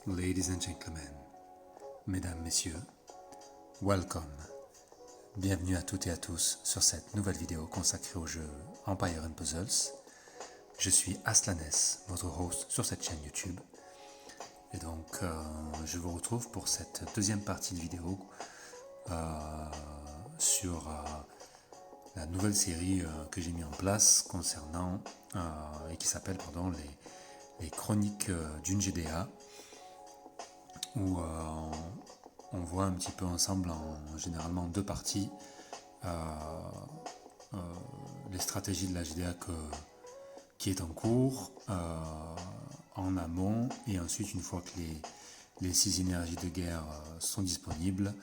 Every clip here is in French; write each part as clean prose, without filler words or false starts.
Ladies and gentlemen, mesdames, messieurs, welcome. Bienvenue à toutes et à tous sur cette nouvelle vidéo consacrée au jeu Empire & Puzzles. Je suis Aslanes, votre host sur cette chaîne YouTube. Et donc, je vous retrouve pour cette deuxième partie de vidéo sur la nouvelle série que j'ai mis en place concernant et qui s'appelle les chroniques d'une GDA, où on voit un petit peu ensemble, généralement en deux parties, les stratégies de la GDA qui est en cours, en amont, et ensuite une fois que les 6 énergies de guerre sont disponibles,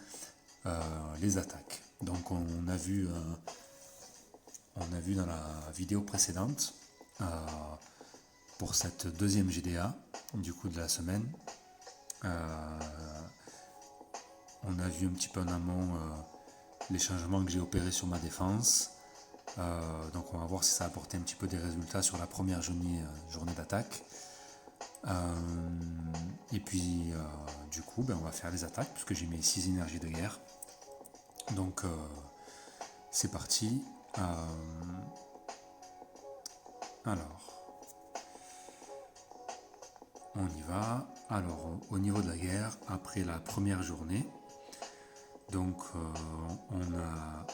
les attaques. Donc on a vu dans la vidéo précédente, pour cette deuxième GDA du coup de la semaine, on a vu un petit peu en amont les changements que j'ai opérés sur ma défense. Donc on va voir si ça a apporté un petit peu des résultats sur la première journée d'attaque. Et puis du coup on va faire les attaques puisque j'ai mis 6 énergies de guerre. Donc c'est parti. Alors on y va. Alors au niveau de la guerre, après la première journée, donc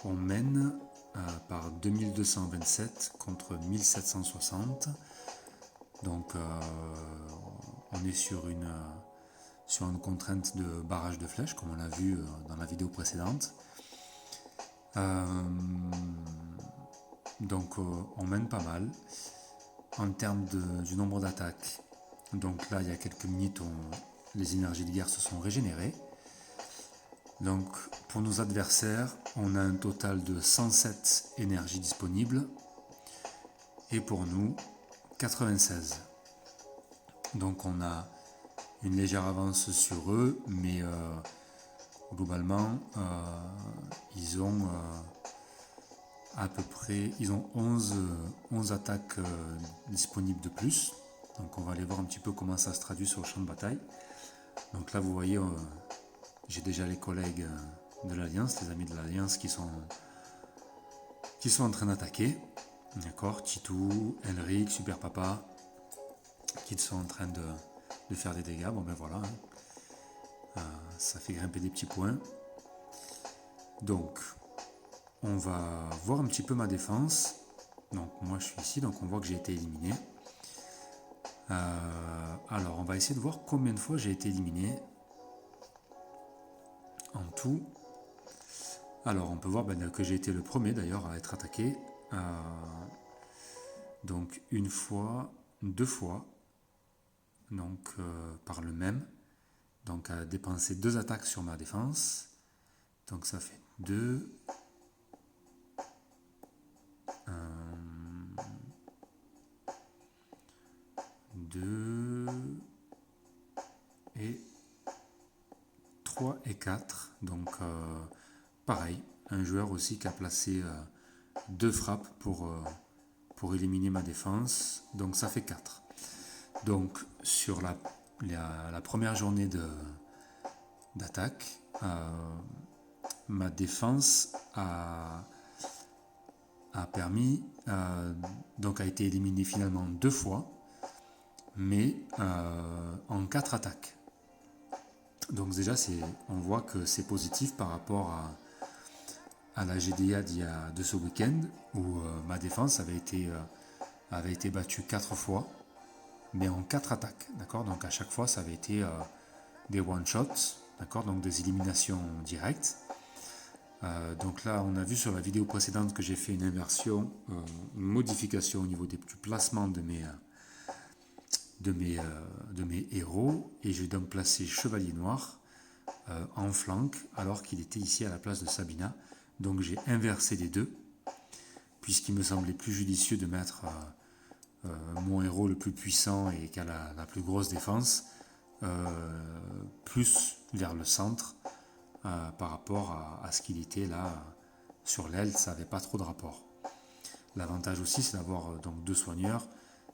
on mène par 2227 contre 1760. Donc on est sur une contrainte de barrage de flèches, comme on l'a vu dans la vidéo précédente. Donc on mène pas mal. En termes du nombre d'attaques, donc là il y a quelques minutes les énergies de guerre se sont régénérées. Donc pour nos adversaires, on a un total de 107 énergies disponibles et pour nous 96. Donc on a une légère avance sur eux, mais globalement ils ont à peu près 11 attaques disponibles de plus. Donc on va aller voir un petit peu comment ça se traduit sur le champ de bataille. Donc là vous voyez, j'ai déjà les collègues de l'Alliance, les amis de l'Alliance qui sont en train d'attaquer. D'accord, Titou, Elric, Super Papa, qui sont en train de faire des dégâts. Bon ben voilà, ça fait grimper des petits points. Donc on va voir un petit peu ma défense. Donc moi je suis ici, donc on voit que j'ai été éliminé. Alors on va essayer de voir combien de fois j'ai été éliminé en tout. Alors on peut voir que j'ai été le premier d'ailleurs à être attaqué. Donc une fois, 2 fois, donc par le même. Donc à dépenser 2 attaques sur ma défense. Donc ça fait 2. 2 et 3 et 4. Donc pareil, un joueur aussi qui a placé 2 frappes pour éliminer ma défense. Donc ça fait 4. Donc sur la première journée d'attaque, ma défense a permis, donc a été éliminée finalement 2 fois, mais en 4 attaques. Donc déjà on voit que c'est positif par rapport à la GDA de ce week-end où ma défense avait été battue 4 fois, mais en 4 attaques. D'accord, donc à chaque fois ça avait été des one-shots, d'accord, donc des éliminations directes. Donc là on a vu sur la vidéo précédente que j'ai fait une inversion, une modification au niveau du placement de mes héros, et j'ai donc placé Chevalier Noir en flanc alors qu'il était ici à la place de Sabina. Donc j'ai inversé les deux puisqu'il me semblait plus judicieux de mettre mon héros le plus puissant et qui a la plus grosse défense plus vers le centre par rapport à ce qu'il était là sur l'aile. Ça n'avait pas trop de rapport. L'avantage aussi c'est d'avoir donc 2 soigneurs,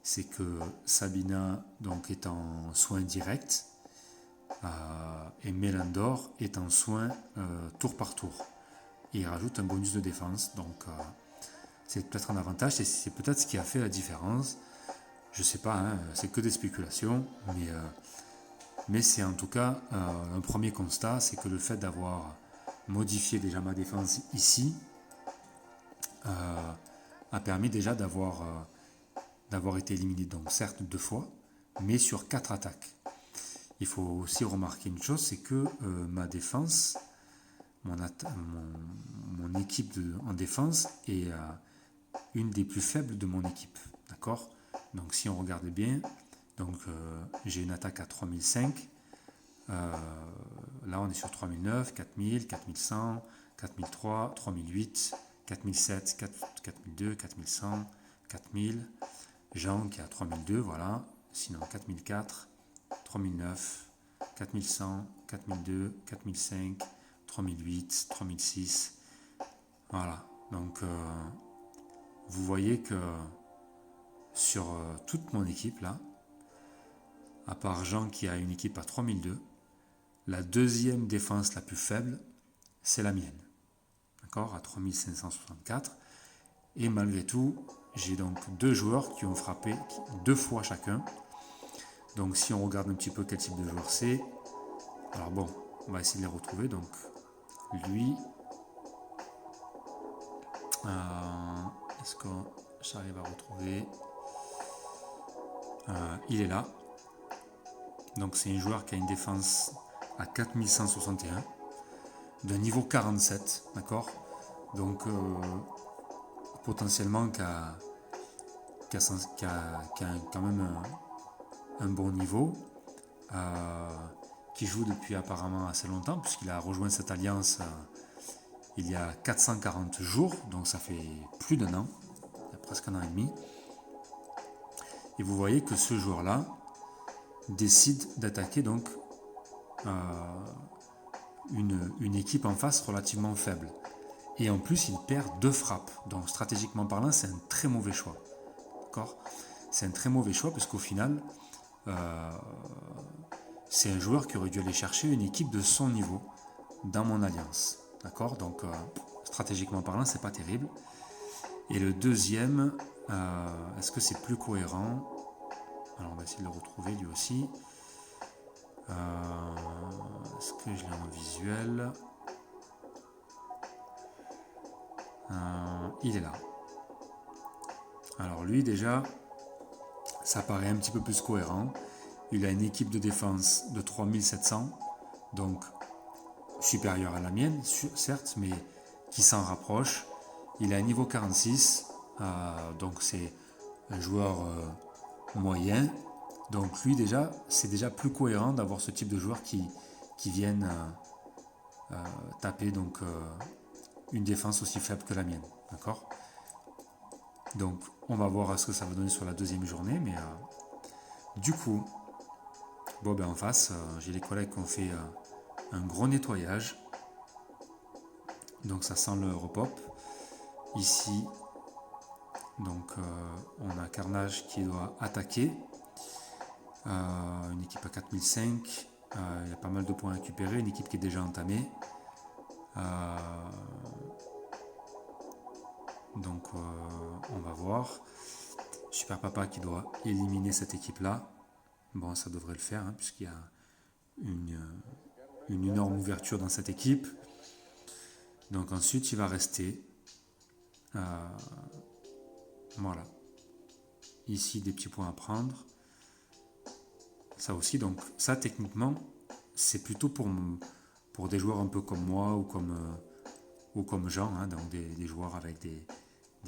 c'est que Sabina donc est en soins directs et Mélandor est en soin tour par tour. Et il rajoute un bonus de défense, donc c'est peut-être un avantage, et c'est peut-être ce qui a fait la différence. Je sais pas, hein, c'est que des spéculations, mais c'est en tout cas un premier constat, c'est que le fait d'avoir modifié déjà ma défense ici a permis déjà d'avoir été éliminé, donc certes 2 fois, mais sur 4 attaques. Il faut aussi remarquer une chose, c'est que ma défense, mon équipe en défense est une des plus faibles de mon équipe. D'accord? Donc si on regarde bien, donc j'ai une attaque à 3005. Là on est sur 3009, 4000, 4100, 4003, 3008, 4007, 4002, 4100, 4000. Jean qui est à 3002, voilà. Sinon 4004, 3009, 4100, 4002, 4005, 3008, 3006. Voilà. Donc vous voyez que sur toute mon équipe là, à part Jean qui a une équipe à 3002, la deuxième défense la plus faible, c'est la mienne. D'accord? À 3564. Et malgré tout, j'ai donc 2 joueurs qui ont frappé 2 fois chacun. Donc si on regarde un petit peu quel type de joueur c'est, alors bon, on va essayer de les retrouver. Donc lui, est-ce que j'arrive à retrouver? Il est là. Donc c'est un joueur qui a une défense à 4161, d'un niveau 47, d'accord? Donc potentiellement qui a quand même un bon niveau, qui joue depuis apparemment assez longtemps, puisqu'il a rejoint cette alliance il y a 440 jours, donc ça fait plus d'1 an, il y a presque 1 an et demi. Et vous voyez que ce joueur-là décide d'attaquer donc une équipe en face relativement faible. Et en plus, il perd 2 frappes. Donc stratégiquement parlant, c'est un très mauvais choix. D'accord? C'est un très mauvais choix parce qu'au final, c'est un joueur qui aurait dû aller chercher une équipe de son niveau dans mon alliance. D'accord? Donc stratégiquement parlant, c'est pas terrible. Et le deuxième, est-ce que c'est plus cohérent? Alors on va essayer de le retrouver lui aussi. Est-ce que je l'ai en visuel? Il est là. Alors lui déjà, ça paraît un petit peu plus cohérent. Il a une équipe de défense de 3700, donc supérieure à la mienne, certes, mais qui s'en rapproche. Il a un niveau 46, donc c'est un joueur moyen. Donc lui déjà, c'est déjà plus cohérent d'avoir ce type de joueurs qui viennent taper donc une défense aussi faible que la mienne. D'accord? Donc on va voir ce que ça va donner sur la deuxième journée, mais du coup, bon ben en face, j'ai les collègues qui ont fait un gros nettoyage. Donc ça sent le repop. Ici, donc on a Carnage qui doit attaquer. Une équipe à 4005. Il y a pas mal de points à récupérer. Une équipe qui est déjà entamée. Donc on va voir. Super Papa qui doit éliminer cette équipe-là. Bon, ça devrait le faire, hein, puisqu'il y a une énorme ouverture dans cette équipe. Donc ensuite, il va rester. Voilà. Ici, des petits points à prendre. Ça aussi, donc ça techniquement, c'est plutôt pour des joueurs un peu comme moi ou comme Jean, hein, donc des joueurs avec des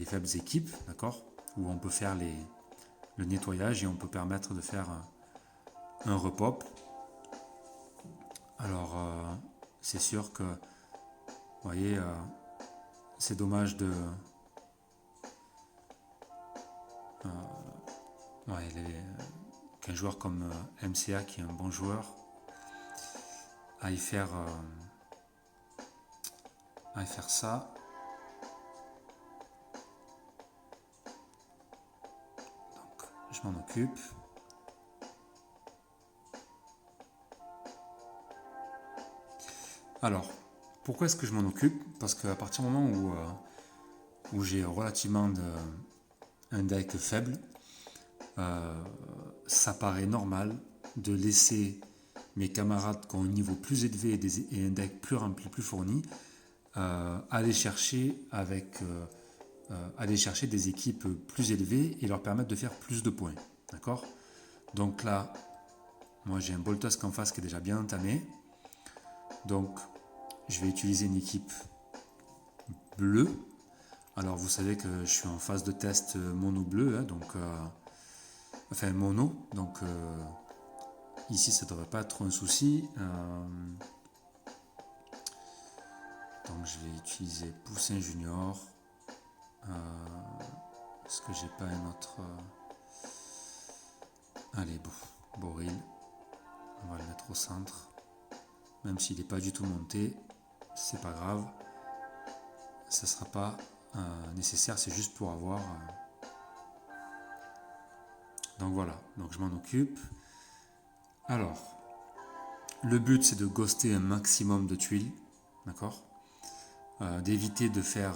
faibles équipes, d'accord, où on peut faire le nettoyage et on peut permettre de faire un repop. Alors, c'est sûr que, vous voyez, c'est dommage qu'un joueur comme MCA, qui est un bon joueur, aille faire ça. Donc, je m'en occupe. Alors, pourquoi est-ce que je m'en occupe? Parce qu'à partir du moment où j'ai relativement un deck faible, ça paraît normal de laisser mes camarades qui ont un niveau plus élevé et un deck plus rempli, plus fourni, aller chercher des équipes plus élevées et leur permettre de faire plus de points. D'accord? Donc là, moi j'ai un Boltosk en face qui est déjà bien entamé. Donc je vais utiliser une équipe bleue. Alors vous savez que je suis en phase de test mono bleu, hein, donc enfin mono, donc ici ça ne devrait pas être trop un souci. Donc je vais utiliser Poussin Junior. Est-ce que j'ai pas un autre allez, Boril. On va le mettre au centre. Même s'il n'est pas du tout monté, c'est pas grave. Ça ne sera pas nécessaire, c'est juste pour avoir. Donc voilà, donc je m'en occupe. Alors, le but c'est de ghoster un maximum de tuiles, d'accord, d'éviter de faire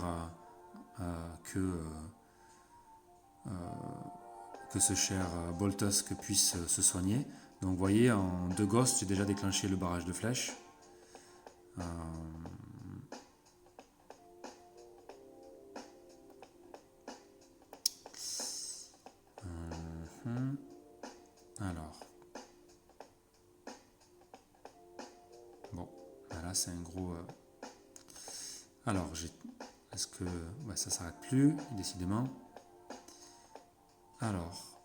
que ce cher Boltosk puisse se soigner. Donc vous voyez, en 2 ghosts, j'ai déjà déclenché le barrage de flèches. Alors, bon, là c'est un gros. Alors, est-ce que ouais, ça s'arrête plus, décidément. Alors,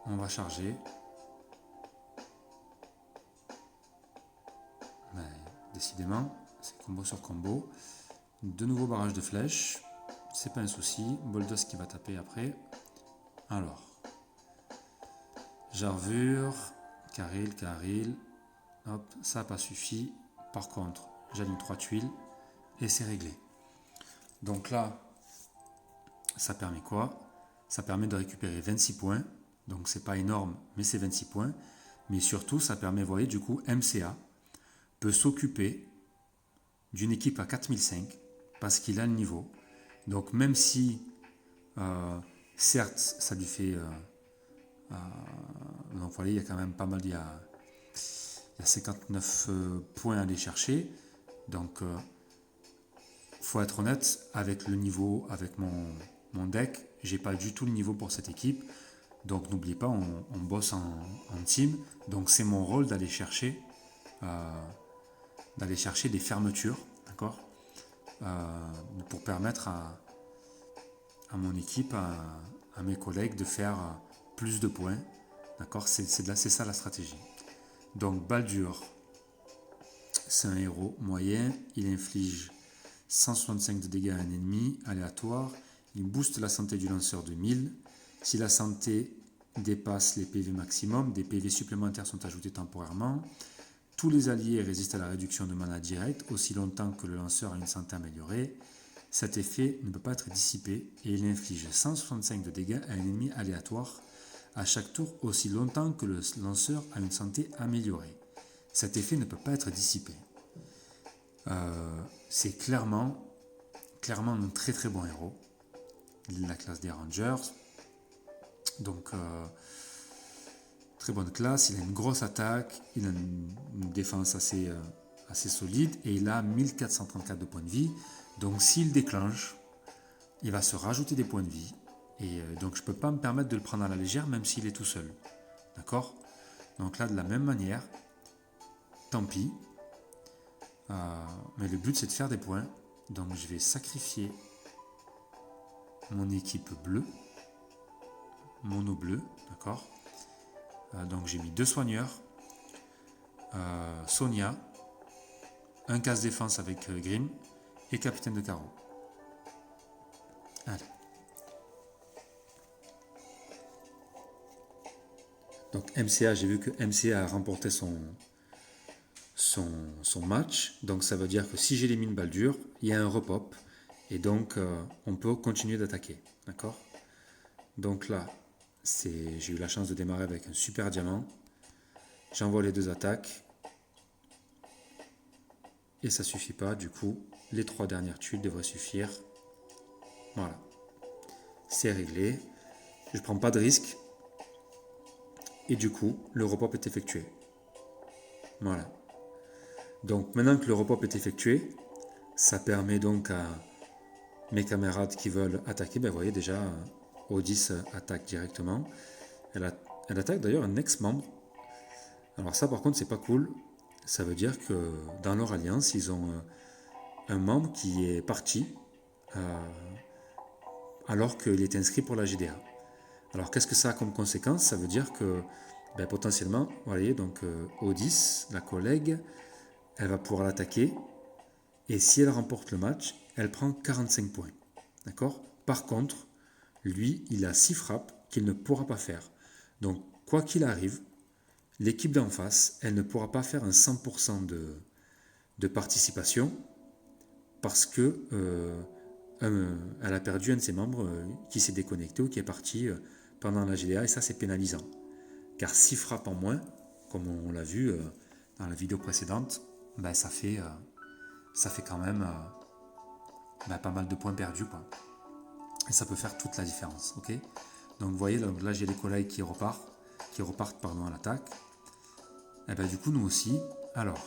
on va charger. Ouais, décidément, c'est combo sur combo. De nouveaux barrages de flèches, c'est pas un souci. Boldos qui va taper après. Alors, Jarvure, Caril. Hop, ça n'a pas suffi. Par contre, j'aligne 3 tuiles et c'est réglé. Donc là, ça permet quoi? Ça permet de récupérer 26 points. Donc c'est pas énorme, mais c'est 26 points. Mais surtout, ça permet, vous voyez, du coup, MCA peut s'occuper d'une équipe à 4005 parce qu'il a le niveau. Donc même si, certes, ça lui fait... donc vous voyez, il y a quand même pas mal, il y a 59 points à aller chercher. Donc, faut être honnête, avec le niveau, avec mon deck, j'ai pas du tout le niveau pour cette équipe. Donc n'oubliez pas, on bosse en team. Donc c'est mon rôle d'aller chercher des fermetures, d'accord, pour permettre à mon équipe, à mes collègues de faire plus de points. D'accord, c'est ça la stratégie. Donc Baldur, c'est un héros moyen, il inflige 165 de dégâts à un ennemi aléatoire, il booste la santé du lanceur de 1000. Si la santé dépasse les PV maximum, des PV supplémentaires sont ajoutés temporairement. Tous les alliés résistent à la réduction de mana direct aussi longtemps que le lanceur a une santé améliorée. Cet effet ne peut pas être dissipé et il inflige 165 de dégâts à un ennemi aléatoire à chaque tour aussi longtemps que le lanceur a une santé améliorée. Cet effet ne peut pas être dissipé. C'est clairement un très très bon héros. La classe des Rangers. Donc, très bonne classe. Il a une grosse attaque. Il a une défense assez solide. Et il a 1434 de points de vie. Donc, s'il déclenche, il va se rajouter des points de vie. Et donc, je ne peux pas me permettre de le prendre à la légère, même s'il est tout seul. D'accord? Donc là, de la même manière, tant pis. Mais le but, c'est de faire des points. Donc, je vais sacrifier mon équipe bleue. Mono bleu, d'accord. Donc, j'ai mis 2 soigneurs. Sonia. Un casse défense avec Grim. Et capitaine de carreau. Allez. Donc, MCA, j'ai vu que MCA a remporté son match. Donc ça veut dire que si j'élimine Baldur, il y a un repop. Et donc on peut continuer d'attaquer. D'accord? Donc là, j'ai eu la chance de démarrer avec un super diamant. J'envoie les 2 attaques. et ça suffit pas, du coup, les 3 dernières tuiles devraient suffire. Voilà, c'est réglé, je prends pas de risque, et du coup, le repop est effectué. Voilà. Donc maintenant que le repop est effectué, ça permet donc à mes camarades qui veulent attaquer, ben vous voyez déjà, Odis attaque directement. Elle attaque d'ailleurs un ex-membre. Alors ça par contre c'est pas cool. Ça veut dire que dans leur alliance, ils ont un membre qui est parti alors qu'il est inscrit pour la GDA. Alors qu'est-ce que ça a comme conséquence? Ça veut dire que ben, potentiellement, vous voyez, donc Odis, la collègue, elle va pouvoir l'attaquer. Et si elle remporte le match, elle prend 45 points. D'accord? Par contre, lui, il a 6 frappes qu'il ne pourra pas faire. Donc, quoi qu'il arrive, l'équipe d'en face, elle ne pourra pas faire un 100% de participation parce que elle a perdu un de ses membres qui s'est déconnecté ou qui est parti pendant la GDA, et ça c'est pénalisant. Car 6 frappes en moins, comme on l'a vu dans la vidéo précédente, ben, ça fait quand même pas mal de points perdus, quoi. Et ça peut faire toute la différence. Okay, donc vous voyez, là j'ai les collègues qui repartent à l'attaque. Et ben du coup nous aussi. Alors,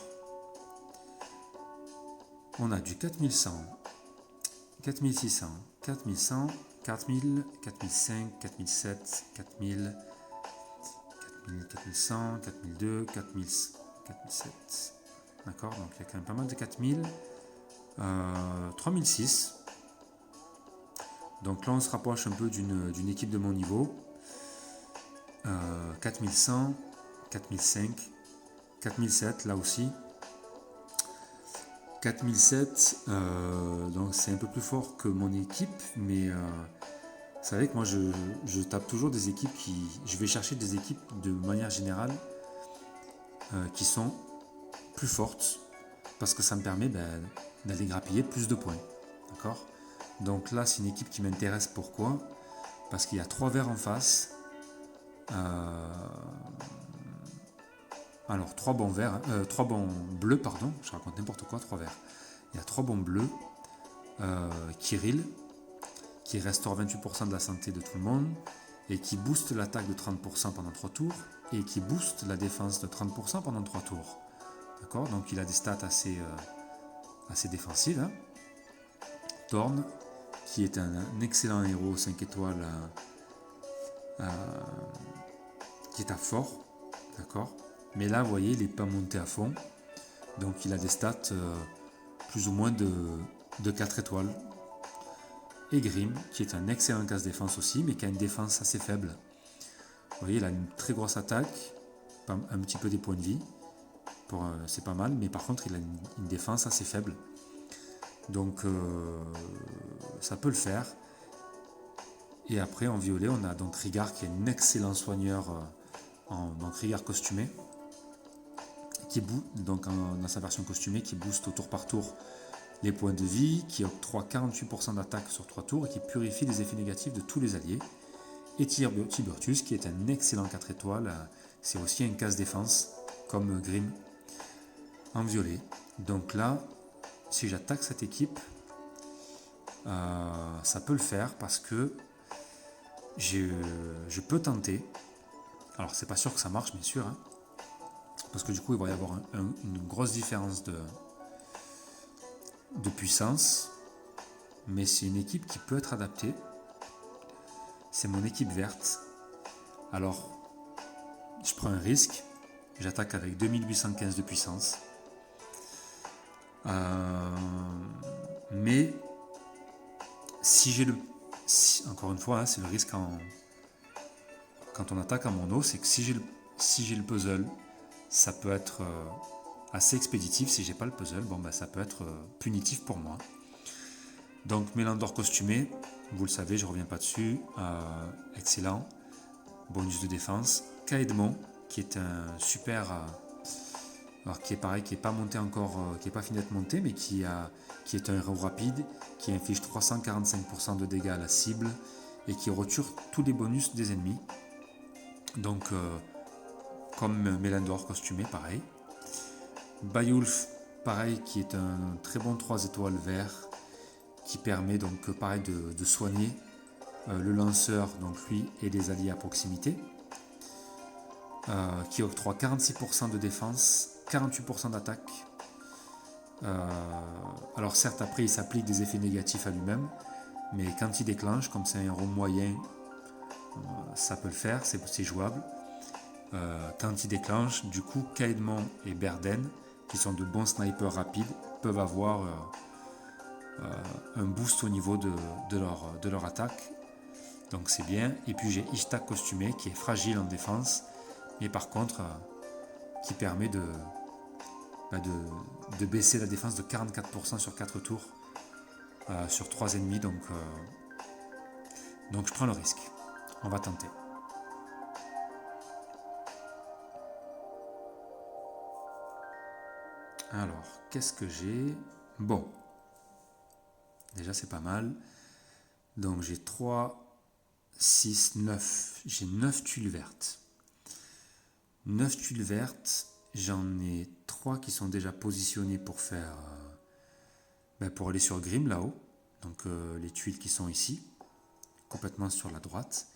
on a du 4100, 4600, 4100, 4000, 4005, 4007, 4000, 4100, 4002, 4007. D'accord, donc il y a quand même pas mal de 4000. 3006. Donc là on se rapproche un peu d'une équipe de mon niveau. 4100, 4005, 4007 là aussi. 4007, donc c'est un peu plus fort que mon équipe, mais vous savez que moi je tape toujours des équipes je vais chercher des équipes de manière générale qui sont plus fortes, parce que ça me permet d'aller grappiller plus de points. D'accord? Donc là c'est une équipe qui m'intéresse. Pourquoi? Parce qu'il y a 3 verts en face. Alors 3 bons verts, 3 bons bleus, pardon, je raconte n'importe quoi, 3 verts. Il y a 3 bons bleus. Kirill, qui restaure 28% de la santé de tout le monde, et qui booste l'attaque de 30% pendant 3 tours, et qui booste la défense de 30% pendant 3 tours. D'accord? Donc il a des stats assez défensives. Hein. Thorn, qui est un excellent héros 5 étoiles, qui est à fort. D'accord? Mais là, vous voyez, il n'est pas monté à fond. Donc il a des stats plus ou moins de 4 étoiles. Et Grim, qui est un excellent casse-défense aussi, mais qui a une défense assez faible. Vous voyez, il a une très grosse attaque, un petit peu des points de vie, c'est pas mal, mais par contre il a une défense assez faible. Donc ça peut le faire. Et après en violet, on a donc Rigard, qui est un excellent soigneur, donc Rigard costumé, qui donc dans sa version costumée, qui booste au tour par tour les points de vie, qui octroie 48% d'attaque sur 3 tours et qui purifie les effets négatifs de tous les alliés. Et Tiburtus, qui est un excellent 4 étoiles, c'est aussi un casse-défense comme Grim en violet. Donc là, si j'attaque cette équipe, ça peut le faire parce que je peux tenter. Alors c'est pas sûr que ça marche, bien sûr, hein, parce que du coup il va y avoir une grosse différence de puissance, mais c'est une équipe qui peut être adaptée. C'est mon équipe verte. Alors je prends un risque, j'attaque avec 2815 de puissance, mais si j'ai encore une fois, hein, c'est le risque quand on attaque en mono, c'est que si j'ai le puzzle, ça peut être assez expéditif. Si j'ai pas le puzzle, ça peut être punitif pour moi. Donc Mélandor costumé, vous le savez, je reviens pas dessus, excellent, bonus de défense. Kaedmon, qui est un super, alors qui est pareil, qui est pas monté encore, qui est pas fini d'être monté, mais qui est un héros rapide, qui inflige 345% de dégâts à la cible et qui retire tous les bonus des ennemis. Donc comme Mélandor costumé, pareil. Bayulf, pareil, qui est un très bon 3 étoiles vert, qui permet donc pareil de soigner le lanceur, donc lui et les alliés à proximité, qui octroie 46% de défense, 48% d'attaque. Alors certes, après il s'applique des effets négatifs à lui-même, mais quand il déclenche, comme c'est un héros moyen, ça peut le faire, c'est jouable. Quand il déclenche, du coup, Kaedmon et Berden, qui sont de bons snipers rapides, peuvent avoir un boost au niveau de leur attaque. Donc c'est bien. Et puis j'ai Ishtak costumé, qui est fragile en défense, mais par contre, qui permet de baisser la défense de 44% sur 4 tours, sur 3 ennemis. Donc je prends le risque. On va tenter. Alors, qu'est-ce que j'ai? Bon. Déjà, c'est pas mal. Donc, j'ai 3, 6, 9. J'ai 9 tuiles vertes. 9 tuiles vertes. J'en ai 3 qui sont déjà positionnées pour faire... pour aller sur Grim, là-haut. Donc, les tuiles qui sont ici. Complètement sur la droite.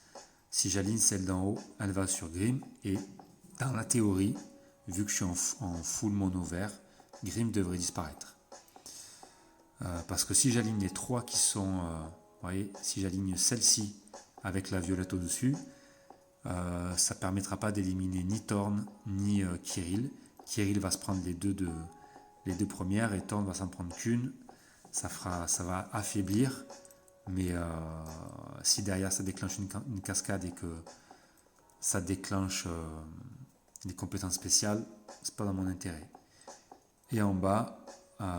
Si j'aligne celle d'en haut, elle va sur Grim. Et dans la théorie, vu que je suis en full mono vert, Grim devrait disparaître. Parce que si j'aligne les 3 qui sont... vous voyez, si j'aligne celle-ci avec la violette au-dessus, ça ne permettra pas d'éliminer ni Thorn ni Kirill. Kirill va se prendre les deux premières et Thorn va s'en prendre qu'une. Ça va affaiblir. Mais si derrière ça déclenche une cascade et que ça déclenche des compétences spéciales, c'est pas dans mon intérêt. Et en bas,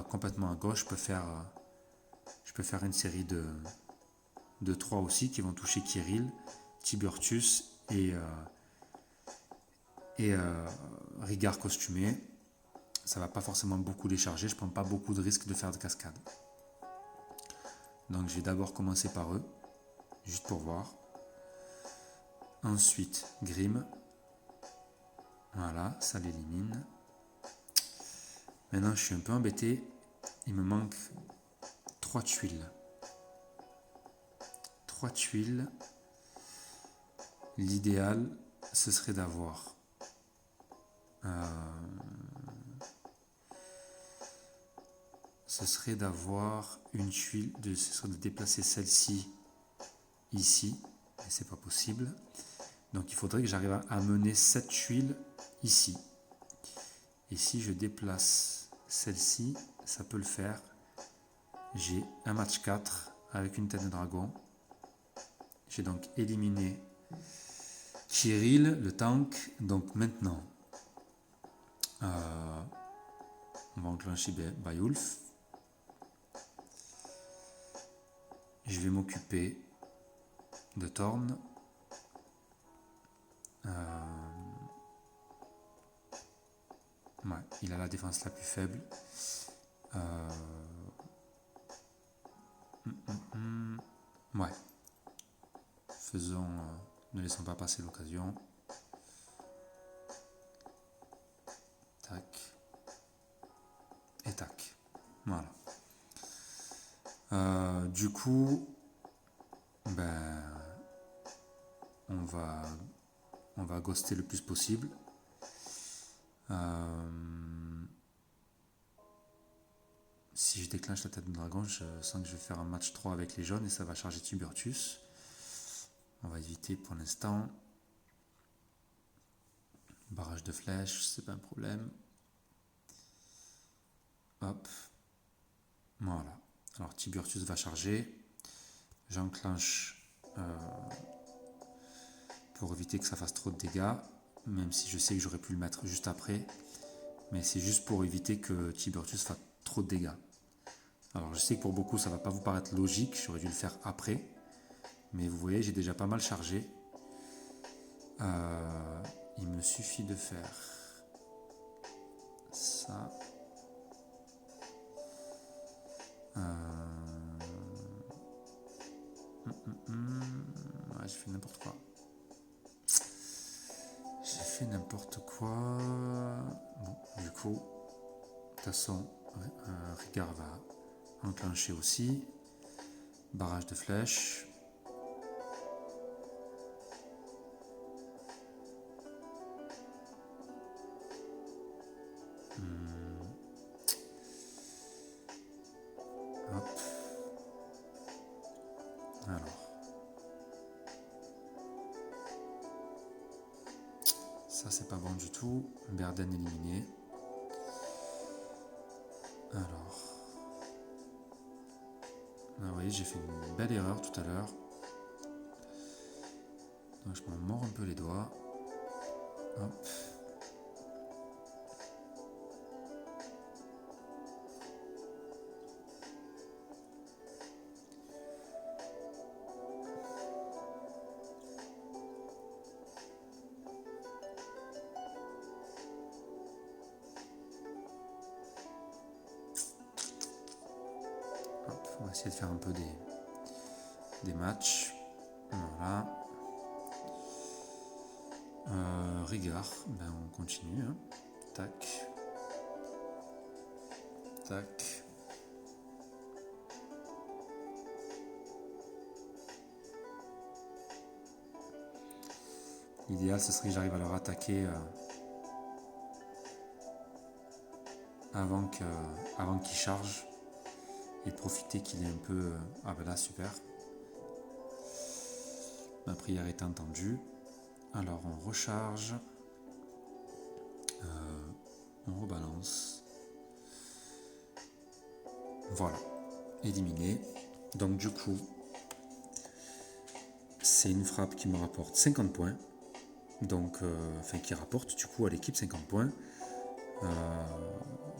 complètement à gauche, je peux faire une série de 3 aussi qui vont toucher Kirill, Tiburtius et Rigard costumé. Ça va pas forcément beaucoup les charger, je prends pas beaucoup de risques de faire de cascade. Donc je vais d'abord commencer par eux, juste pour voir. Ensuite, Grim. Voilà, ça l'élimine. Maintenant, je suis un peu embêté. Il me manque 3 tuiles. 3 tuiles. L'idéal, ce serait d'avoir... une tuile, ce serait de déplacer celle-ci ici, mais c'est pas possible. Donc il faudrait que j'arrive à amener cette tuile ici. Et si je déplace celle-ci, ça peut le faire. J'ai un match 4 avec une tête de dragon. J'ai donc éliminé Kirill, le tank. Donc maintenant, on va enclencher Beowulf. Je vais m'occuper de Thorn. Ouais, il a la défense la plus faible. Ouais. Faisons... ne laissons pas passer l'occasion. Tac. Et tac. Voilà. Du coup, on va ghoster le plus possible. Si je déclenche la tête de dragon, je sens que je vais faire un match 3 avec les jaunes et ça va charger Tiburtius. On va éviter pour l'instant. Barrage de flèches, c'est pas un problème. Hop. Voilà. Alors Tiburtius va charger. J'enclenche pour éviter que ça fasse trop de dégâts. Même si je sais que j'aurais pu le mettre juste après. Mais c'est juste pour éviter que Tiburtius fasse trop de dégâts. Alors je sais que pour beaucoup ça va pas vous paraître logique, j'aurais dû le faire après. Mais vous voyez, j'ai déjà pas mal chargé. Il me suffit de faire ça. Ouais, j'ai fait n'importe quoi. Bon, du coup, de toute façon, Ricard va enclencher aussi. Barrage de flèches. Hop. Alors. Ça, c'est pas bon du tout. Berden éliminé. Alors. Ah oui, j'ai fait une belle erreur tout à l'heure. Donc je m'en mords un peu les doigts. Hop. On va essayer de faire un peu des matchs. Voilà. Ricard, ben on continue. Hein. Tac. Tac. L'idéal, ce serait que j'arrive à leur attaquer avant qu'ils chargent et profiter qu'il est un peu... Ah ben là, super. Ma prière est entendue. Alors, on recharge. On rebalance. Voilà. Éliminé. Donc, du coup, c'est une frappe qui me rapporte 50 points. Donc, enfin, qui rapporte du coup à l'équipe 50 points.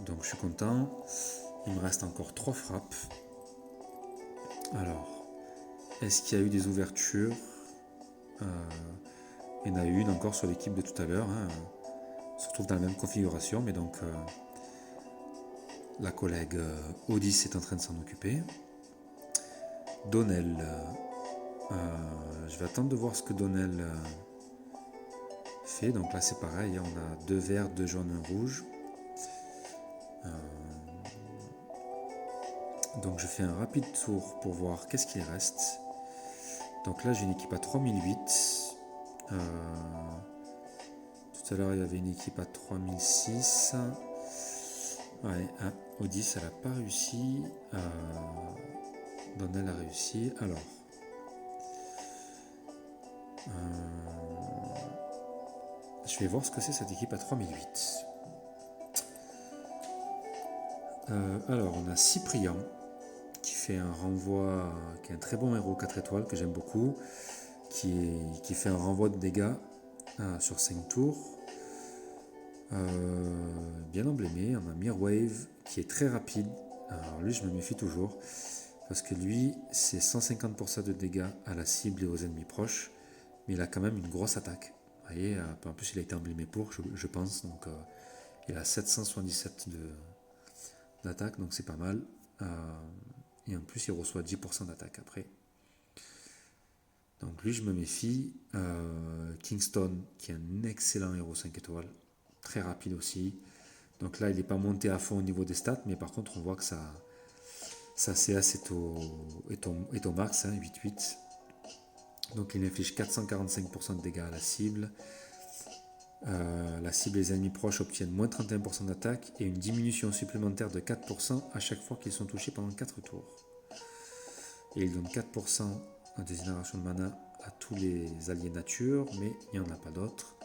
Donc, je suis content. Il me reste encore 3 frappes. Alors, est-ce qu'il y a eu des ouvertures? Il y en a eu une encore sur l'équipe de tout à l'heure. Hein. On se retrouve dans la même configuration, mais donc la collègue Odys est en train de s'en occuper. Donnel, je vais attendre de voir ce que Donnel fait. Donc là c'est pareil, on a 2 verts, 2 jaunes, 1 rouge. Donc je fais un rapide tour pour voir qu'est-ce qu'il reste. Donc là j'ai une équipe à 3008. Tout à l'heure il y avait une équipe à 3006. Ouais, Odys elle n'a pas réussi. Donnel a réussi. Alors. Je vais voir ce que c'est cette équipe à 3008. Alors on a Cyprien qui fait un renvoi, qui est un très bon héros 4 étoiles que j'aime beaucoup, qui fait un renvoi de dégâts sur 5 tours. Bien emblémé, on a Mirwave qui est très rapide. Alors lui je me méfie toujours parce que lui c'est 150% de dégâts à la cible et aux ennemis proches, mais il a quand même une grosse attaque. Vous voyez, en plus il a été emblémé pour, je pense, donc il a 777 d'attaque, donc c'est pas mal. Et en plus il reçoit 10% d'attaque après. Donc lui je me méfie. Kingston qui est un excellent héros 5 étoiles, très rapide aussi. Donc là il n'est pas monté à fond au niveau des stats, mais par contre on voit que sa CS est au max, hein, 8-8. Donc il inflige 445% de dégâts à la cible. La cible et les ennemis proches obtiennent moins 31% d'attaque et une diminution supplémentaire de 4% à chaque fois qu'ils sont touchés pendant 4 tours. Et il donne 4% de génération de mana à tous les alliés nature, mais il n'y en a pas d'autres.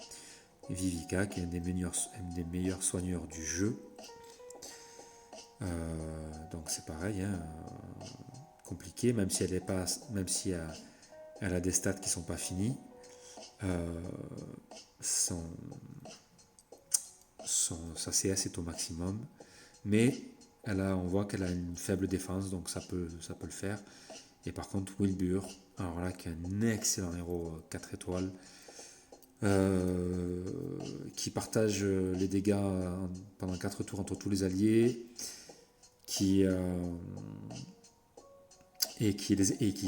Vivica, qui est un des meilleurs soigneurs du jeu. Donc c'est pareil, hein, compliqué, même si elle a des stats qui ne sont pas finies. Sa CS est au maximum, mais on voit qu'elle a une faible défense, donc ça peut le faire. Et par contre Wilbur, alors là qui est un excellent héros 4 étoiles, qui partage les dégâts pendant 4 tours entre tous les alliés, qui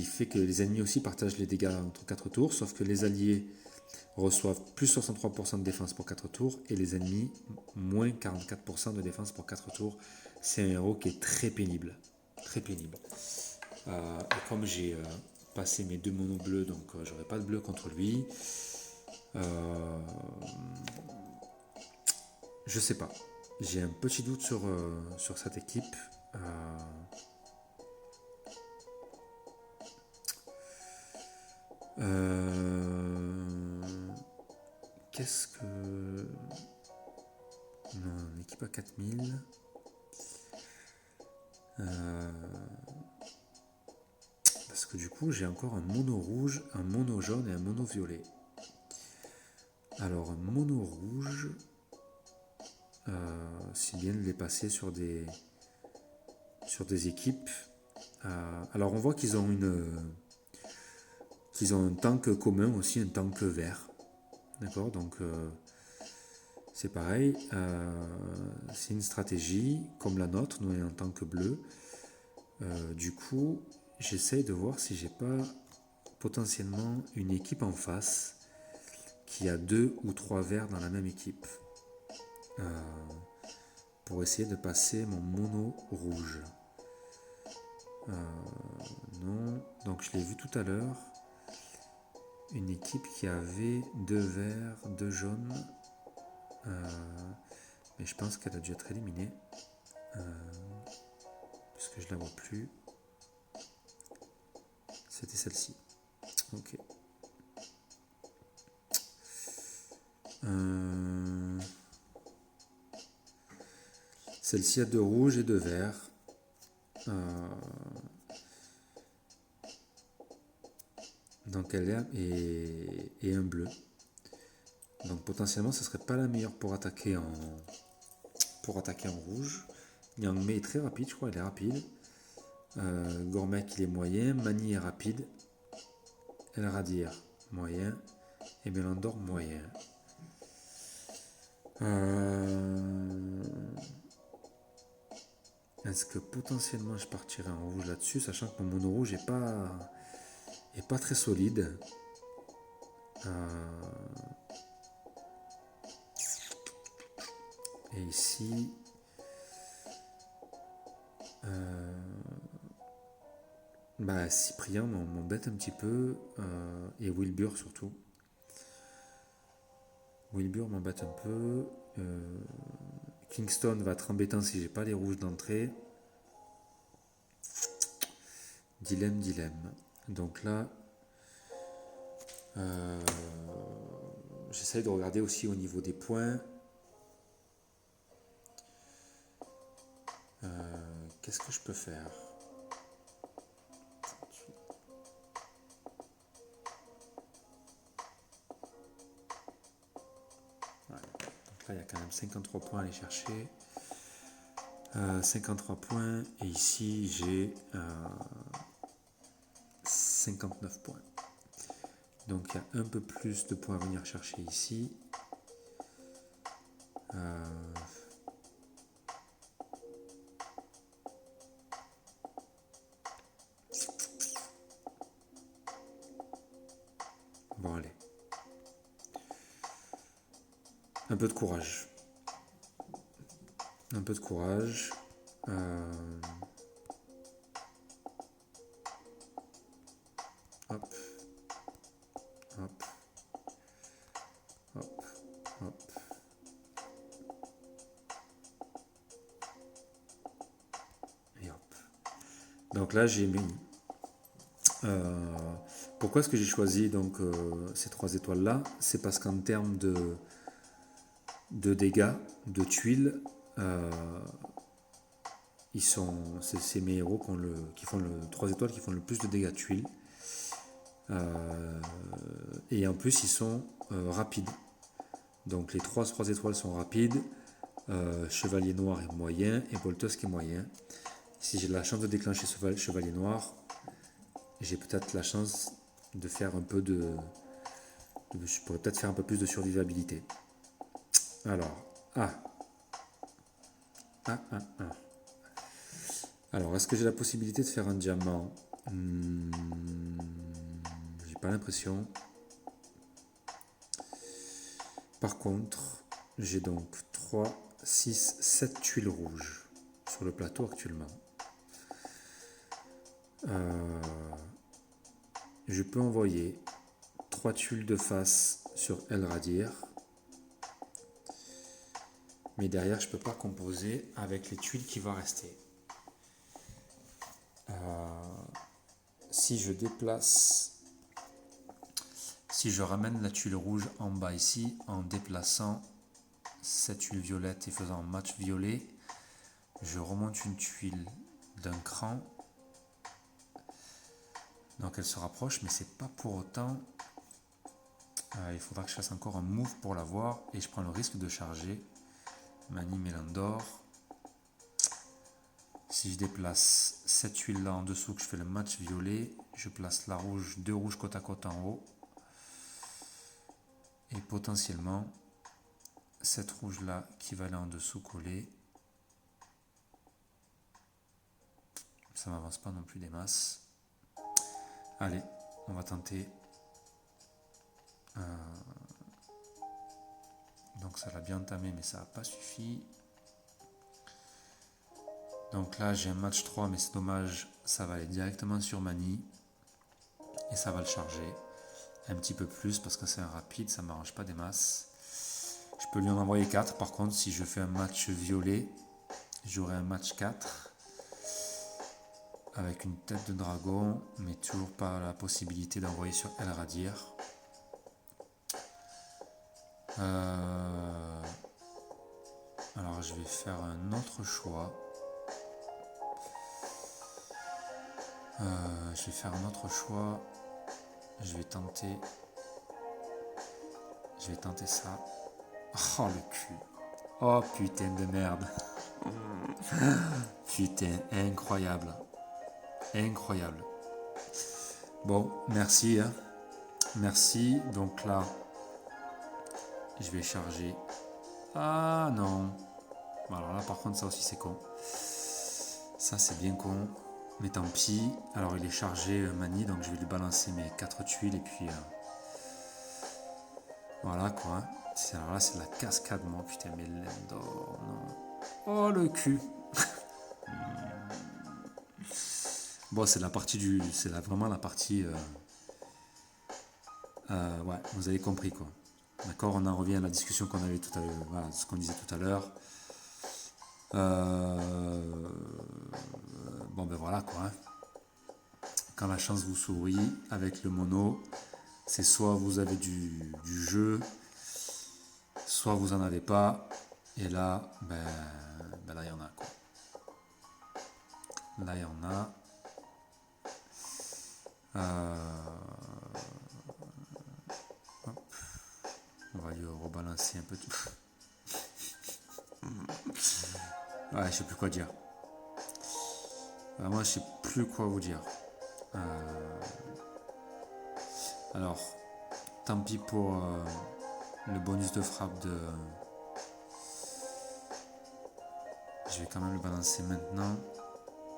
fait que les ennemis aussi partagent les dégâts entre 4 tours, sauf que les alliés reçoivent plus 63% de défense pour 4 tours et les ennemis moins 44% de défense pour 4 tours. C'est un héros qui est très pénible. Très pénible. Et comme j'ai passé mes 2 monos bleus, donc j'aurai pas de bleu contre lui. Je sais pas. J'ai un petit doute sur cette équipe. Qu'est-ce que... Non, une équipe à 4000. Parce que du coup, j'ai encore un mono rouge, un mono jaune et un mono violet. Alors, un mono rouge, c'est bien de les passer sur des équipes. Alors, on voit qu'ils ont un tank commun aussi, un tank vert. D'accord, donc c'est pareil. C'est une stratégie comme la nôtre, nous on est en tank bleu. Du coup, j'essaye de voir si j'ai pas potentiellement une équipe en face qui a 2 ou 3 verts dans la même équipe. Pour essayer de passer mon mono rouge. Non, donc je l'ai vu tout à l'heure. Une équipe qui avait 2 verts, 2 jaunes. Mais je pense qu'elle a dû être éliminée. Puisque je la vois plus. C'était celle-ci. Ok. Celle-ci a 2 rouges et 2 verts. Donc elle est un bleu. Donc potentiellement ce serait pas la meilleure pour attaquer en rouge. Yang Mei est très rapide, je crois, il est rapide. Gormek il est moyen, Mani est rapide. El Radir moyen et Melandor moyen. Est-ce que potentiellement je partirais en rouge là-dessus, sachant que mon mono rouge est pas très solide. Et ici, Cyprien m'embête un petit peu, et Wilbur surtout. Wilbur m'embête un peu. Kingston va être embêtant si j'ai pas les rouges d'entrée. Dilemme. Donc là, j'essaye de regarder aussi au niveau des points. Qu'est-ce que je peux faire ? Donc là, il y a quand même 53 points à aller chercher. 53 points. Et ici, j'ai 59 points. Donc il y a un peu plus de points à venir chercher ici. Bon, allez. Un peu de courage. Un peu de courage. Hop. Hop. Hop. Hop. Et hop. Donc là, j'ai mis... pourquoi est-ce que j'ai choisi donc ces 3 étoiles là? C'est parce qu'en termes de dégâts, de tuiles, c'est mes héros qui font le 3 étoiles qui font le plus de dégâts de tuiles. Et en plus ils sont rapides. Donc les 3 étoiles sont rapides. Chevalier noir est moyen et Boltosk est moyen. Si j'ai la chance de déclencher Chevalier noir, j'ai peut-être la chance de faire un peu je pourrais peut-être faire un peu plus de survivabilité. Alors, Alors, est-ce que j'ai la possibilité de faire un diamant? J'ai pas l'impression. Par contre, j'ai donc 3, 6, 7 tuiles rouges sur le plateau actuellement. Je peux envoyer 3 tuiles de face sur El Radir. Mais derrière, je ne peux pas composer avec les tuiles qui vont rester. Si je déplace, si je ramène la tuile rouge en bas ici, en déplaçant cette tuile violette et faisant un match violet, je remonte une tuile d'un cran. Donc elle se rapproche, mais c'est pas pour autant. Il faudra que je fasse encore un move pour l'avoir et je prends le risque de charger. Mani Mélandor. Si je déplace cette tuile là en dessous, que je fais le match violet, je place la rouge, 2 rouges côte à côte en haut. Et potentiellement, cette rouge là qui va aller en dessous coller. Ça m'avance pas non plus des masses. Allez, on va tenter. Donc ça l'a bien entamé, mais ça n'a pas suffi. Donc là, j'ai un match 3, mais c'est dommage. Ça va aller directement sur Mani. Et ça va le charger. Un petit peu plus, parce que c'est un rapide, ça ne m'arrange pas des masses. Je peux lui en envoyer 4. Par contre, si je fais un match violet, j'aurai un match 4. Avec une tête de dragon, mais toujours pas la possibilité d'envoyer sur El Radir. Alors je vais faire un autre choix. Je vais tenter ça. Oh le cul. Oh putain de merde. Putain, incroyable. Incroyable. Bon, merci. Merci. Donc là, je vais charger. Ah non. Alors là, par contre, ça aussi c'est con. Ça c'est bien con. Mais tant pis. Alors il est chargé Mani, donc je vais lui balancer mes 4 tuiles et puis voilà quoi. Alors là c'est la cascade, moi putain, mais Lendor, non. Oh le cul. Bon, c'est la partie du. C'est vraiment la partie. Ouais, vous avez compris quoi. D'accord, on en revient à la discussion qu'on avait tout à l'heure. Voilà, ce qu'on disait tout à l'heure. Bon ben voilà quoi. Quand la chance vous sourit avec le mono, c'est soit vous avez du jeu, soit vous en avez pas. Et là, ben là il y en a quoi. Là il y en a. Hop. On va lui rebalancer un peu tout. Ouais, je sais plus quoi dire. Moi, je sais plus quoi vous dire. Alors, tant pis pour le bonus de frappe de. Je vais quand même le balancer maintenant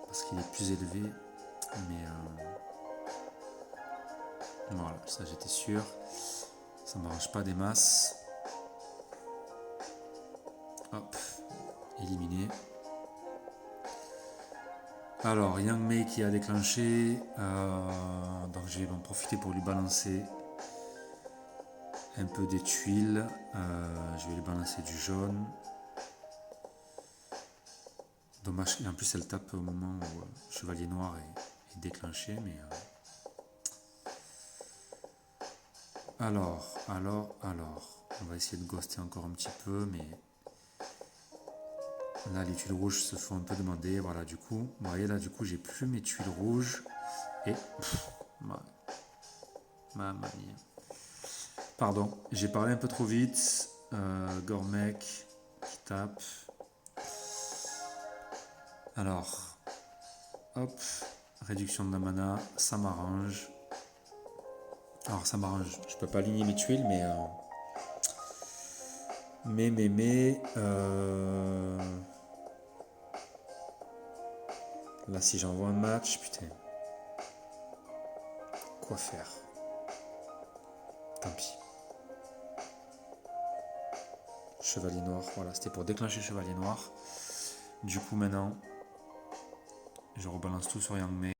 parce qu'il est plus élevé. Mais voilà, ça j'étais sûr. Ça ne m'arrange pas des masses. Hop, éliminé. Alors, Yang Mei qui a déclenché. Donc je vais en profiter pour lui balancer un peu des tuiles. Je vais lui balancer du jaune. Dommage, et en plus elle tape au moment où Chevalier Noir est déclenché, mais. Alors, on va essayer de ghoster encore un petit peu, mais là les tuiles rouges se font un peu demander. Voilà, du coup, vous voyez là, du coup, j'ai plus mes tuiles rouges et mamma mia. Pardon, j'ai parlé un peu trop vite. Gormek qui tape. Alors, hop, réduction de la mana, ça m'arrange. Alors ça m'arrange, je peux pas aligner mes tuiles, mais là si j'envoie un match, putain, quoi faire? Tant pis. Chevalier noir, voilà, c'était pour déclencher chevalier noir. Du coup maintenant, je rebalance tout sur Yang Mei.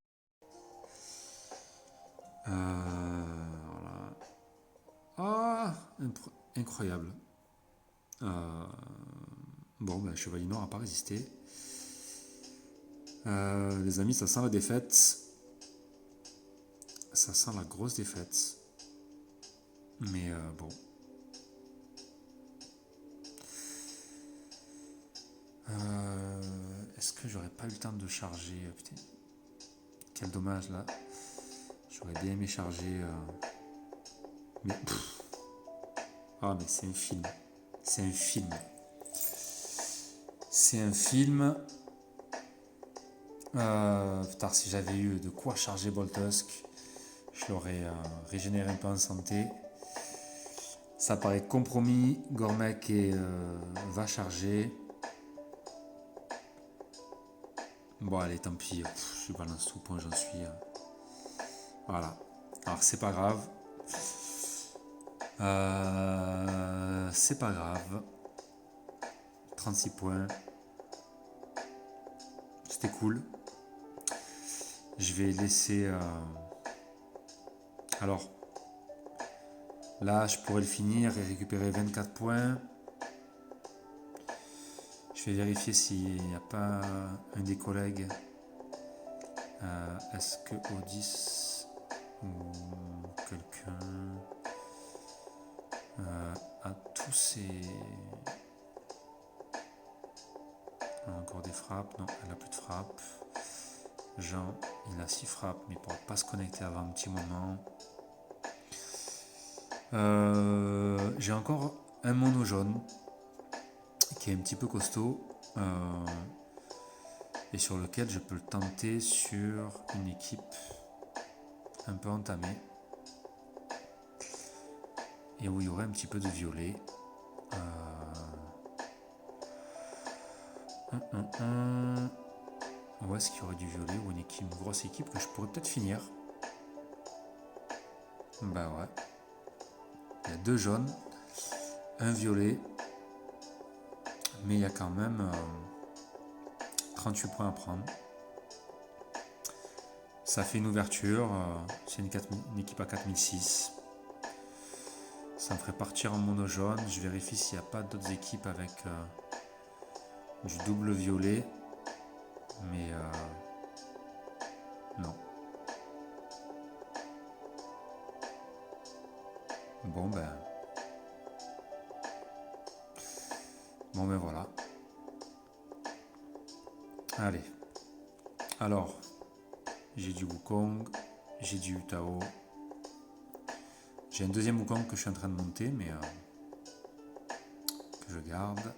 Voilà. Ah, incroyable. Bon, ben, chevalier noir n'a pas résisté. Les amis, ça sent la défaite. Ça sent la grosse défaite. Mais bon. Est-ce que j'aurais pas eu le temps de charger putain. Quel dommage là. J'aurais bien aimé charger. Mais. Ah, mais c'est un film. C'est un film. C'est un film. Putain, si j'avais eu de quoi charger Boltusk, je l'aurais régénéré un peu en santé. Ça paraît compromis. Gormek va charger. Bon, allez, tant pis. Je balance tout point, j'en suis. Voilà. Alors, c'est pas grave. C'est pas grave. 36 points. C'était cool. Je vais laisser. Alors, là, je pourrais le finir et récupérer 24 points. Je vais vérifier s'il n'y a pas un des collègues. Est-ce que Odys ou quelqu'un a tous ses... Encore des frappes? Non, elle n'a plus de frappes. Jean, il a 6 frappes, mais il ne pourra pas se connecter avant un petit moment. J'ai encore un mono jaune qui est un petit peu costaud et sur lequel je peux le tenter sur une équipe un peu entamée et où il y aurait un petit peu de violet. Où est-ce qu'il y aurait du violet ou une grosse équipe que je pourrais peut-être finir? Bah ouais. Il y a 2 jaunes, un violet, mais il y a quand même 38 points à prendre. Ça fait une ouverture, c'est une équipe à 4006. Ça me ferait partir en mono jaune. Je vérifie s'il n'y a pas d'autres équipes avec du double violet. Mais non. Bon ben voilà. Allez. Alors, j'ai du Wukong, j'ai du Utao. J'ai un deuxième Wukong que je suis en train de monter, mais que je garde.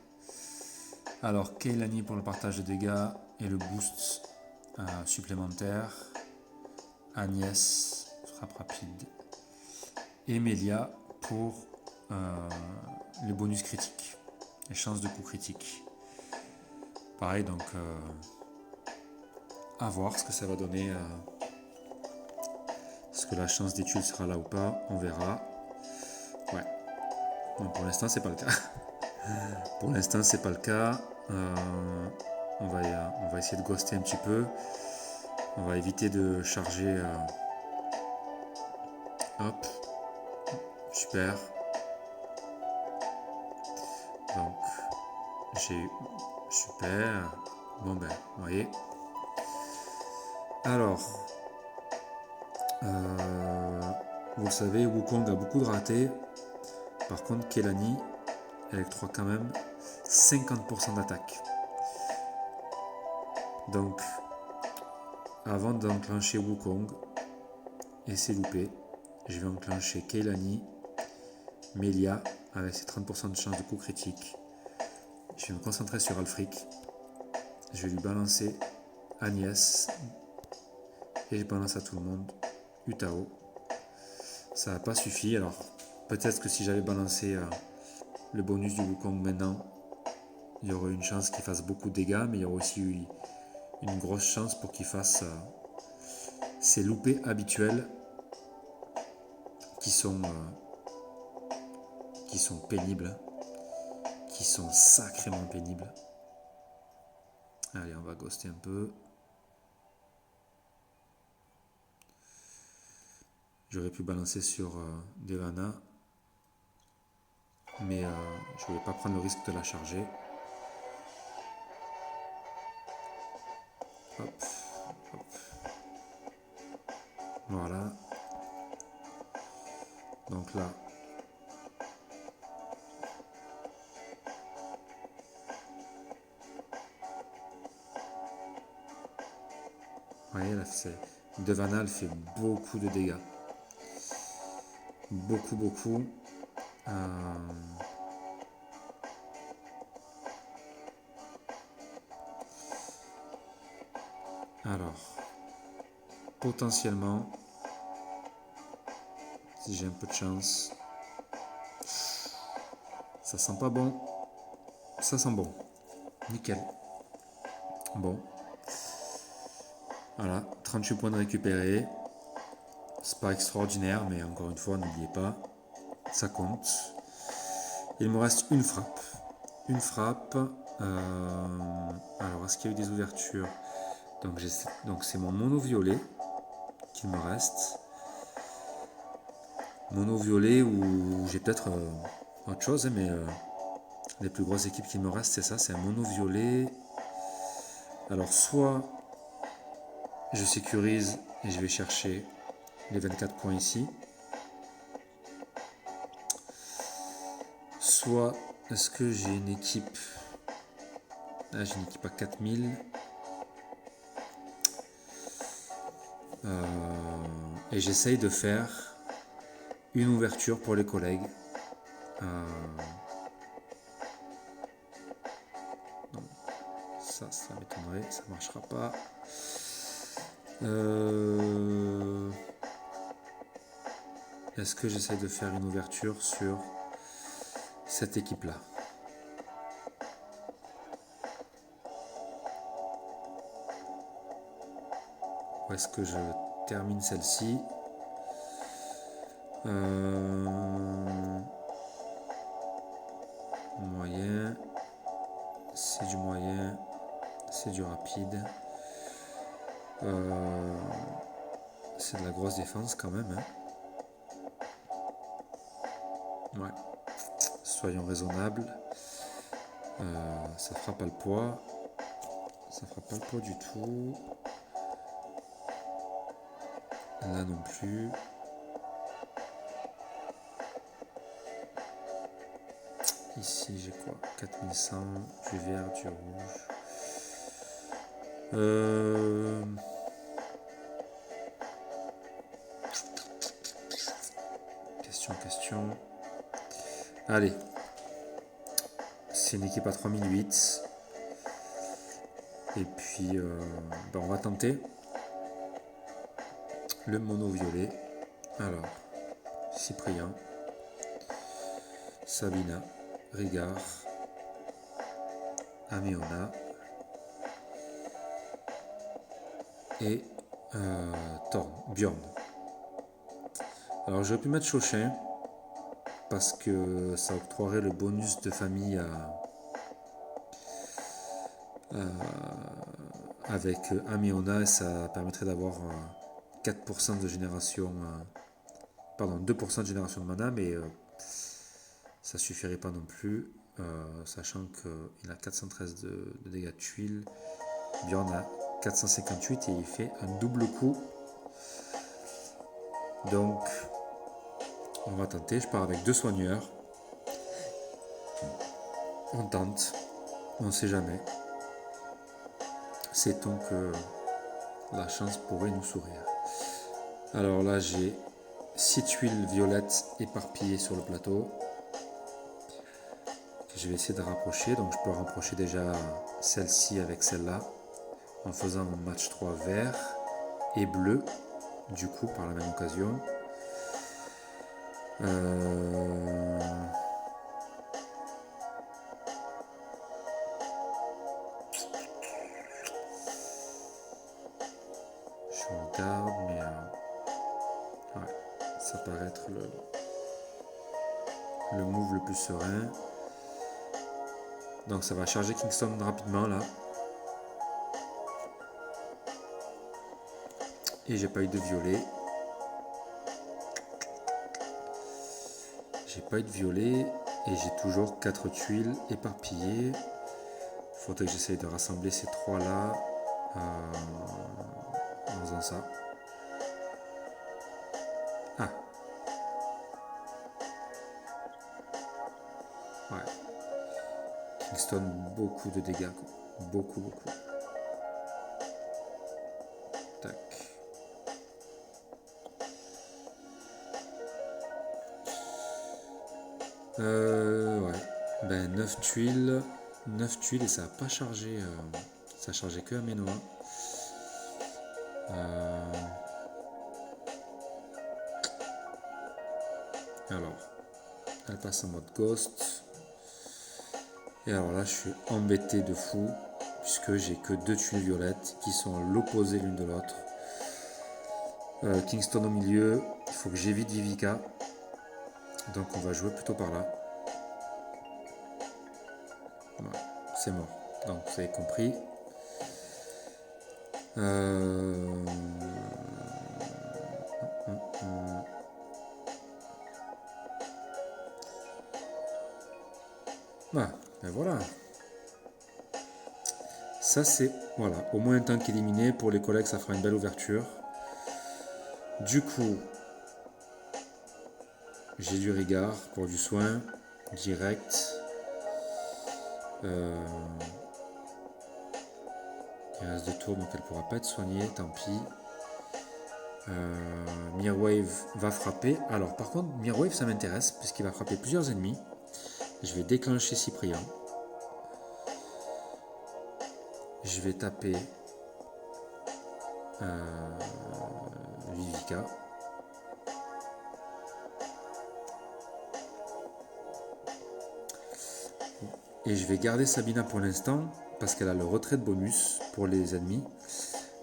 Alors, Keilani pour le partage de dégâts et le boost supplémentaire. Agnès, frappe rapide. Et Melia pour les bonus critiques, les chances de coup critique. Pareil, donc à voir ce que ça va donner. Est-ce que la chance d'étude sera là ou pas? On verra. Ouais. Bon, pour l'instant, c'est pas le cas. Pour l'instant, c'est pas le cas. On va essayer de ghoster un petit peu. On va éviter de charger. Hop. Super. Donc, j'ai... Super. Bon ben, vous voyez. Alors, vous le savez, Wukong a beaucoup de ratés. Par contre, Keilani, elle octroie quand même 50% d'attaque. Donc, avant d'enclencher Wukong, et c'est loupé, je vais enclencher Keilani, Melia, avec ses 30% de chance de coup critique. Je vais me concentrer sur Alfric. Je vais lui balancer Agnès. Et je balance à tout le monde Utao. Ça n'a pas suffi. Alors, peut-être que si j'avais balancé le bonus du Wukong maintenant, il y aurait une chance qu'il fasse beaucoup de dégâts, mais il y aurait aussi eu une grosse chance pour qu'il fasse ses loupés habituels qui sont pénibles, qui qui sont sacrément pénibles. Allez, on va ghoster un peu. J'aurais pu balancer sur Devana, mais je ne voulais pas prendre le risque de la charger. Hop, hop. Voilà. Donc là, vous voyez, là, Devana, elle fait beaucoup de dégâts. Beaucoup, beaucoup. Alors, potentiellement, si j'ai un peu de chance, ça sent pas bon, ça sent bon, nickel. Bon, voilà, 38 points de récupérés, c'est pas extraordinaire, mais encore une fois, n'oubliez pas, ça compte. Il me reste une frappe. Une frappe. Alors, est-ce qu'il y a eu des ouvertures? Donc c'est mon mono violet qu'il me reste. Mono violet ou j'ai peut-être autre chose, mais les plus grosses équipes qui me restent, c'est ça, c'est un mono violet. Alors soit je sécurise et je vais chercher les 24 points ici. Soit est-ce que j'ai une équipe... Là j'ai une équipe à 4000. Et j'essaye de faire une ouverture pour les collègues. Non, ça m'étonnerait, ça marchera pas. Est-ce que j'essaye de faire une ouverture sur cette équipe-là? Ou est-ce que je termine celle-ci? Moyen, c'est du moyen, c'est du rapide. C'est de la grosse défense quand même. Ouais. Soyons raisonnables. Ça fera pas le poids. Ça fera pas le poids du tout. Là non plus. Ici j'ai quoi? 4100, du vert, du rouge. Question. Allez. C'est une équipe à 3008. Et puis on va tenter le mono violet. Alors, Cyprien, Sabina, Rigard, Améona et Bjorn. Alors j'aurais pu mettre Chauchin parce que ça octroierait le bonus de famille avec Améona et ça permettrait d'avoir 4% de génération, 2% de génération de mana, mais ça suffirait pas non plus, sachant qu'il a 413 de dégâts de tuiles, Bjorn a 458 et il fait un double coup. Donc on va tenter, je pars avec 2 soigneurs. On tente, on ne sait jamais. Sait-on que la chance pourrait nous sourire. Alors là j'ai 6 tuiles violettes éparpillées sur le plateau. Je vais essayer de rapprocher, donc je peux rapprocher déjà celle-ci avec celle-là en faisant un match 3 vert et bleu, du coup par la même occasion. Je regarde, mais ouais, ça paraît être le move le plus serein. Donc ça va charger Kingston rapidement là. Et j'ai pas eu de violet. J'ai pas eu de violet. Et j'ai toujours 4 tuiles éparpillées. Il faudrait que j'essaye de rassembler ces 3 là. En faisant ça. Ah. Ouais. Kingston, beaucoup de dégâts. Quoi. Beaucoup, beaucoup. Tac. Ouais. Ben 9 tuiles. 9 tuiles et ça n'a pas chargé. Ça a chargé que Amenoa. Alors. Elle passe en mode ghost. Et alors là, je suis embêté de fou. Puisque j'ai que 2 tuiles violettes qui sont à l'opposé l'une de l'autre. Kingston au milieu. Il faut que j'évite Vivica. Donc on va jouer plutôt par là. Voilà, c'est mort. Donc vous avez compris. Ah, ben voilà. Ça c'est, voilà, au moins un tank éliminé. Pour les collègues, ça fera une belle ouverture. Du coup, j'ai du Rigard pour du soin direct. Il reste 2 tours, donc elle ne pourra pas être soignée, tant pis. Mirwave va frapper. Alors par contre, Mirwave ça m'intéresse, puisqu'il va frapper plusieurs ennemis. Je vais déclencher Cyprien. Je vais taper Vivica. Et je vais garder Sabina pour l'instant, parce qu'elle a le retrait de bonus pour les ennemis.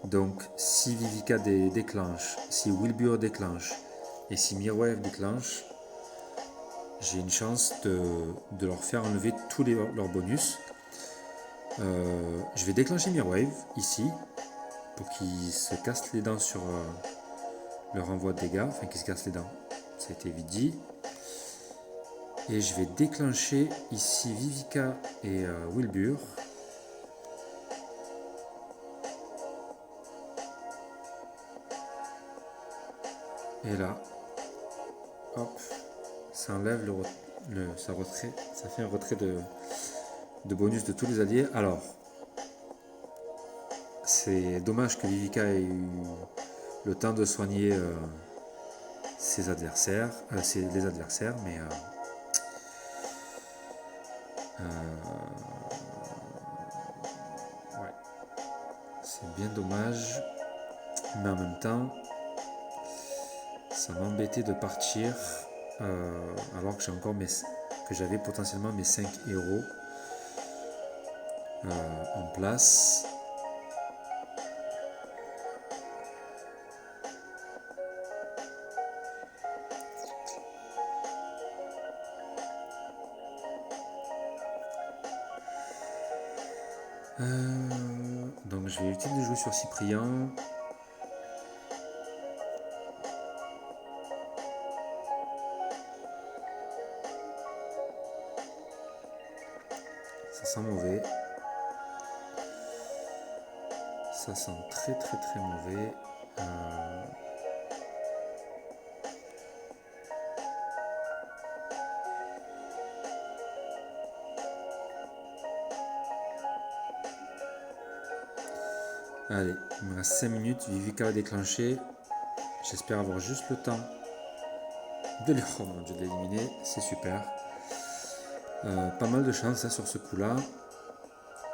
Donc si Vivica déclenche, si Wilbur déclenche, et si Mirwave déclenche, j'ai une chance de leur faire enlever tous leurs bonus. Je vais déclencher Mirwave ici, pour qu'il se casse les dents sur le renvoi de dégâts, enfin qu'il se casse les dents, ça a été vite dit. Et je vais déclencher ici Vivica et Wilbur. Et là, hop, ça enlève ça fait un retrait de bonus de tous les alliés. Alors, c'est dommage que Vivica ait eu le temps de soigner les adversaires, mais ouais, c'est bien dommage, mais en même temps, ça m'embêtait de partir alors que j'ai encore que j'avais potentiellement mes 5 héros en place. Donc je vais éviter de jouer sur Cyprien. Ça sent mauvais. Ça sent très très très mauvais. Allez, il me reste 5 minutes. Vivica va déclencher. J'espère avoir juste le temps de l'éliminer. C'est super. Pas mal de chance sur ce coup-là.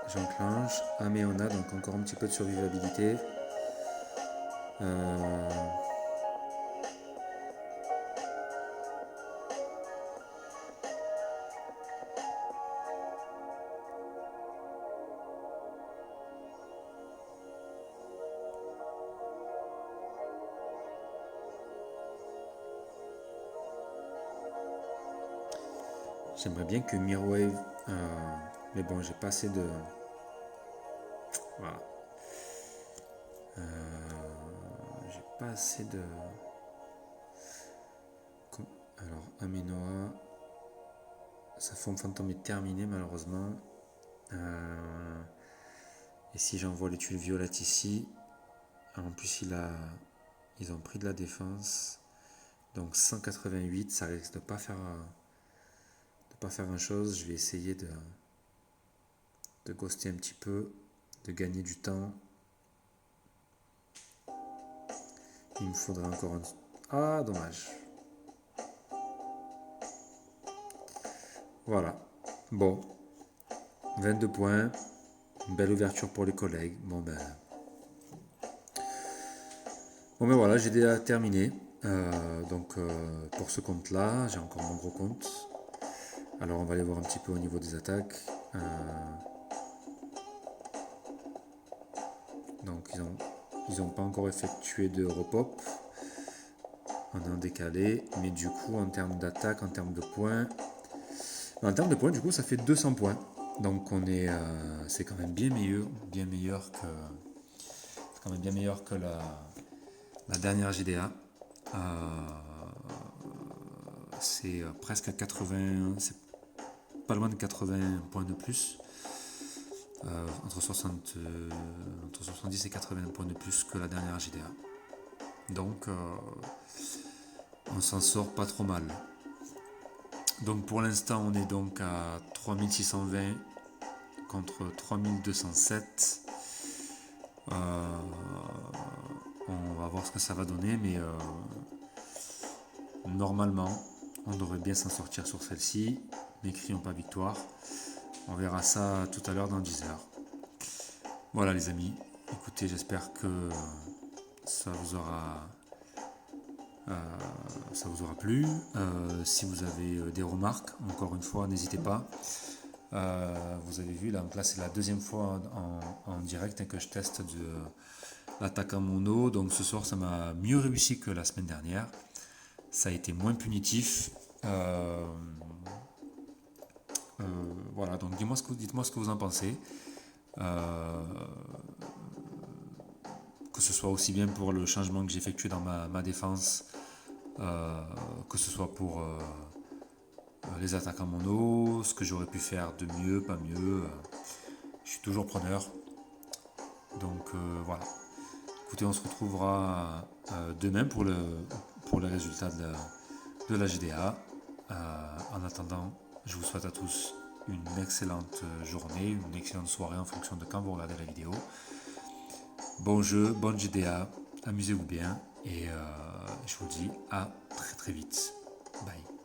J'enclenche. Améona, donc encore un petit peu de survivabilité. J'aimerais bien que Mirwave Mais bon, j'ai pas assez de... Voilà. J'ai pas assez de... Alors, Amenoa, sa forme fantôme est terminée malheureusement. Et si j'envoie les tuiles violettes ici, en plus ils ont pris de la défense. Donc 188, ça risque de pas faire grand chose. Je vais essayer de ghoster un petit peu, de gagner du temps. Il me faudra encore un... Ah, dommage. Voilà. Bon. 22 points. Une belle ouverture pour les collègues. Bon ben voilà, j'ai déjà terminé. Donc pour ce compte-là, j'ai encore mon gros compte. Alors on va aller voir un petit peu au niveau des attaques. Donc ils ont pas encore effectué de repop. On est en décalé, mais du coup en termes d'attaque, en termes de points, du coup ça fait 200 points. Donc c'est quand même bien meilleur que la dernière GDA. C'est presque à 80, c'est pas loin de 80 points de plus. Entre 70 et 80 points de plus que la dernière GDA. Donc on s'en sort pas trop mal. Donc pour l'instant on est donc à 3620 contre 3207. On va voir ce que ça va donner, mais normalement on devrait bien s'en sortir sur celle-ci. Ne crions pas victoire. On verra ça tout à l'heure dans 10 heures. Voilà les amis, écoutez, j'espère que ça vous aura plu. Si vous avez des remarques, encore une fois, n'hésitez pas. Vous avez vu, là, donc là c'est la deuxième fois en direct que je teste de l'attaque en mono. Donc ce soir ça m'a mieux réussi que la semaine dernière. Ça a été moins punitif. Voilà, donc dites-moi ce que vous en pensez. Que ce soit aussi bien pour le changement que j'ai effectué dans ma défense, que ce soit pour les attaques en mono, ce que j'aurais pu faire de mieux, pas mieux. Je suis toujours preneur. Donc voilà. Écoutez, on se retrouvera demain pour les résultats de la GDA. En attendant, je vous souhaite à tous une excellente journée, une excellente soirée en fonction de quand vous regardez la vidéo. Bon jeu, bonne GDA, amusez-vous bien et je vous dis à très très vite. Bye.